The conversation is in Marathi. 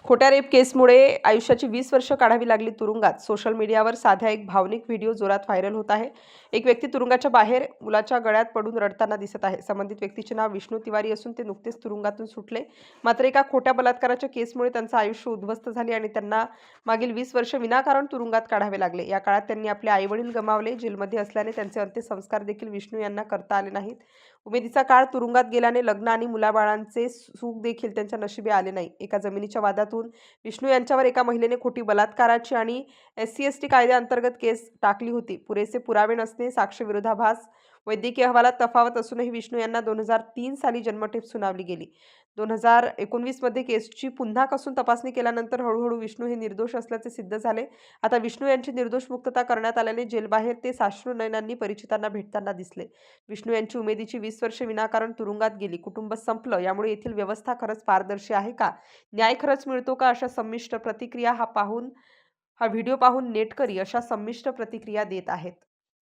खोट्या रेप केसमुळे आयुष्याची 20 वर्ष काढावी लागली तुरुंगात. सोशल मीडियावर साध्या एक भावनिक व्हिडिओ जोरात व्हायरल होत आहे. एक व्यक्ती तुरुंगाच्या बाहेर मुलाच्या गळ्यात पडून रडताना दिसत आहे. संबंधित व्यक्तीचे नाव विष्णू तिवारी असून ते नुकतेच तुरुंगातून सुटले. मात्र एका खोट्या बलात्काराच्या केसमुळे त्यांचं आयुष्य उद्ध्वस्त झाले आणि त्यांना मागील 20 वर्ष विनाकारण तुरुंगात काढावे लागले. या काळात त्यांनी आपले आई-वडील गमावले. जेलमध्ये असल्याने त्यांचे अंत्यसंस्कार देखील विष्णू यांना करता आले नाहीत. उमेदीचा काळ तुरुंगात गेल्याने लग्न आणि मुलाबाळांचे सुख देखील त्यांच्या नशिबी आले नाही. एका जमिनीच्या वादातून विष्णू यांच्यावर एका महिलेने खोटी बलात्काराची आणि SC-ST कायद्याअंतर्गत केस टाकली होती. पुरेसे पुरावे नसणे, साक्ष-विरोधाभास, वैद्यकीय अहवालात तफावत असूनही विष्णू यांना 2003 साली जन्मठेप सुनावली गेली. 2019 मध्ये केसची पुन्हा कसून तपासणी केल्यानंतर हळूहळू विष्णू हे निर्दोष असल्याचे सिद्ध झाले. आता विष्णू यांची निर्दोष मुक्तता करण्यात आल्याने जेलबाहेर ते साश्रू नयनांनी परिचितांना भेटताना दिसले. विष्णू यांची उमेदीची 20 वर्षे विनाकारण तुरुंगात गेली. कुटुंब संपलं. यामुळे येथील व्यवस्था खरंच पारदर्शी आहे का? न्याय खरंच मिळतो का? अशा संमिश्र प्रतिक्रिया हा व्हिडिओ पाहून नेटकरी अशा संमिश्र प्रतिक्रिया देत आहेत.